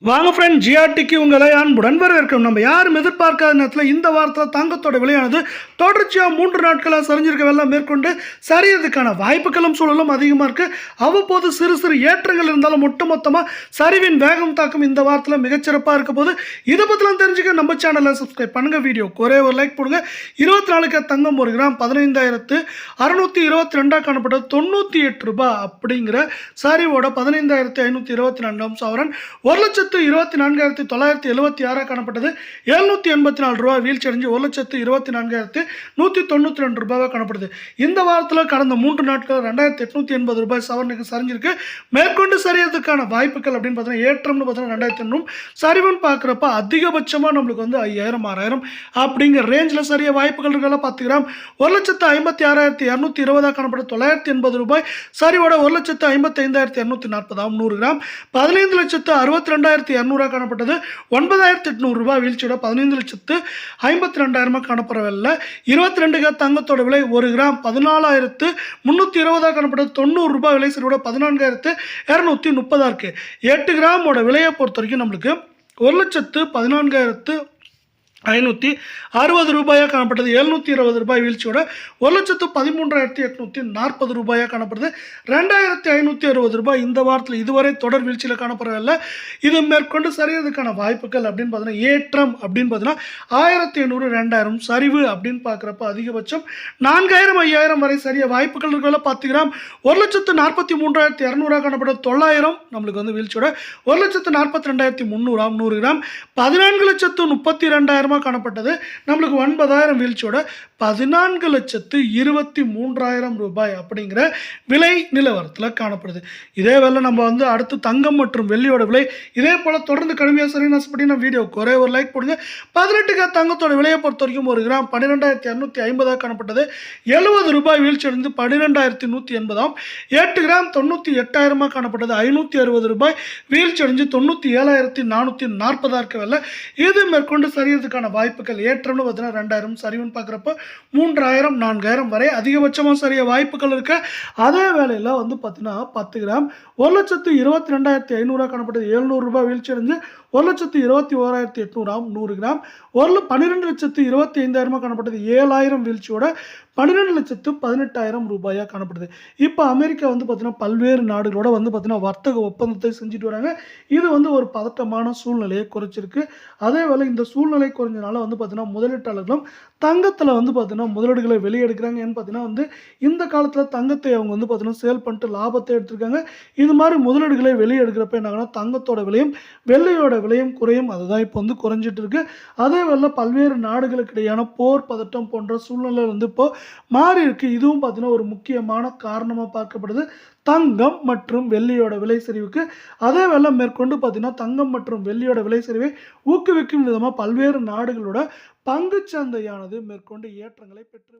வாங்க ஃப்ரெண்ட், ஜிஆர்டிக்கு உங்களை அன்புடன் வரவேற்கிறோம். நம்ம யாரும் எதிர்பார்க்காத நேரத்தில் இந்த வாரத்தில் தங்கத்தோட விலையானது தொடர்ச்சியாக 3 நாட்களாக சரிஞ்சிருக்க வெள்ளம் மேற்கொண்டு சரியறதுக்கான வாய்ப்புகளும் சூழலும் அதிகமாக இருக்குது. அவ்வப்போது சிறு சிறு ஏற்றங்கள் இருந்தாலும் ஒட்டுமொத்தமாக சரிவின் வேகம் தாக்கம் இந்த வாரத்தில் மிகச்சிறப்பாக இருக்க போது இதை பற்றிலாம் தெரிஞ்சுக்க நம்ம சேனலை சப்ஸ்கிரைப் பண்ணுங்கள். வீடியோ ஒரே ஒரு லைக் போடுங்க. 24 தங்கம் 1 கிராம் 15,622 காணப்பட்டது 98 ரூபாய் அப்படிங்கிற சரிவோட 15,524 சவரன் 1,24,976 காணப்பட்டது 784 ரூபாய் வீழ்ச்சி அடைஞ்சு 1,24,192 ரூபாய் காணப்படுது. இந்த வாரத்தில் கடந்த 3 நாட்கள் 2,880 ரூபாய் சவரனுக்கு சரிஞ்சிருக்கு. மேற்கொண்டு சரியறதுக்கான வாய்ப்புகள் அப்படின்னு பார்த்தீங்கன்னா ஏற்றம்னு பார்த்தீங்கன்னா 2,800 சரிவுன்னு பார்க்குறப்ப அதிகபட்சமாக நம்மளுக்கு வந்து 5,000 6,000 அப்படிங்கிற ரேஞ்சில் சரிய வாய்ப்புகள் இருக்கலாம். 10 கிராம் 1,56,220 காணப்பட்டது 980 ரூபாய் சரிவோட 1,55,240 100 கிராம் 15,62,200 காணப்பட்டது 9,800 ரூபாய் வீழ்ச்சியோட 15,52,000 காணப்படவில்லை. 22 தங்கத்தோட விலை 1 கிராம் 14,320 காணப்பட்டது 90 ரூபாய் விலை சரிவோட 14,230 இருக்கு. 8 கிராமோட விலையை பொறுத்த வரைக்கும் நம்மளுக்கு 1,14,560 ரூபாயாக காணப்பட்டது 720 ரூபாய் வீழ்ச்சியோட 1,13,840 ரூபாயாக காணப்படுது 2,560 ரூபாய் இந்த வாரத்தில் இதுவரை தொடர் வீழ்ச்சியில் காணப்படவில்லை. இது மேற்கொண்டு சரியறதுக்கான வாய்ப்புகள் அப்படின்னு பார்த்தீங்கன்னா ஏற்றம் அப்படின்னு பார்த்தீங்கன்னா 1,800 2,000 சரிவு அப்படின்னு பார்க்குறப்ப அதிகபட்சம் 4,000 5,000 வரை சரிய வாய்ப்புகள் இருக்கிற 10 கிராம் 1,43,200 காணப்பட்டது 900 நம்மளுக்கு வந்து வீழ்ச்சியோட 1,42,300 100 கிராம் 14,32,000 காணப்பட்டது நம்மளுக்கு 9,000 வீழ்ச்சியோட 14,23,000 ரூபாய் அப்படிங்கிற விலை நிலவரத்தில் காணப்படுது. இதே வேலை நம்ம வந்து அடுத்து தங்கம் மற்றும் வெள்ளியோட விலை இதே போல் தொடர்ந்து கடுமையாக சரி நஷ்டப்பட்டு வீடியோ ஒரே ஒரு லைக் போடுங்க. 18 தங்கத்தோட விலையை பொறுத்த வரைக்கும் 1 கிராம் 12,250 காணப்பட்டது 70 ரூபாய் வீழ்ச்சி அடைந்து 12,180 8 கிராம் 98,000 காணப்பட்டது 560 ரூபாய் வீழ்ச்சி அடைஞ்சு 97,440 இருக்கவில்லை. இது மேற்கொண்டு சரியறதுக்கான வாய்ப்புகள் ஏற்றம்னு பார்த்தீங்கன்னா 2,000 சரிவுன்னு பார்க்குறப்ப 3,000 4,000 வரை அதிகபட்சமாக சரிய வாய்ப்புகள் இருக்கு. அதே வேலையில் வந்து பார்த்தீங்கன்னா 10 கிராம் 1,22,500 காணப்பட்டது 700 ரூபாய் வீழ்ச்சி அடைஞ்சு 1,21,800 100 கிராம் 12,25,000 காணப்பட்டது 7,000 வீழ்ச்சியோட 12,18,000 ரூபாயாக காணப்படுது. இப்போ அமெரிக்கா வந்து பார்த்தீங்கன்னா பல்வேறு நாடுகளோட வந்து பார்த்தீங்கன்னா வர்த்தக ஒப்பந்தத்தை செஞ்சுட்டு வராங்க. இது வந்து ஒரு பதட்டமான சூழ்நிலையை குறைச்சிருக்கு. அதே வேலை இந்த சூழ்நிலை குறைஞ்சனால வந்து பார்த்தீங்கன்னா முதலீட்டாளர்களும் தங்கத்தில் வந்து பார்த்தீங்கன்னா முதலீடுகளை வெளியெடுக்கிறாங்க. ஏன்னு பார்த்தீங்கன்னா வந்து இந்த காலத்தில் தங்கத்தை அவங்க வந்து பார்த்தீங்கன்னா சேல் பண்ணிட்டு லாபத்தை எடுத்திருக்காங்க. இது மாதிரி முதலீடுகளை வெளியெடுக்கிறப்ப என்னாங்கன்னா தங்கத்தோட விலையும் வெள்ளையோட விலையும் குறையும். அதுதான் இப்போ வந்து குறைஞ்சிட்டு இருக்கு. அதே வேலை பல்வேறு நாடுகளுக்கு இடையான போர் பதட்டம் போன்ற சூழ்நிலை வந்து இப்போ மாறி இருக்கு. இதுவும் பார்த்தீங்கன்னா ஒரு முக்கியமான காரணமாக பார்க்கப்படுது தங்கம் மற்றும் வெள்ளியோட விலை சரிவுக்கு. அதே வேலை மேற்கொண்டு பார்த்தீங்கன்னா தங்கம் மற்றும் வெள்ளியோட விலை சரிவை ஊக்குவிக்கும் விதமாக பல்வேறு நாடுகளோட பங்கு சந்தையானது மேற்கொண்டு ஏற்றங்களை பெற்று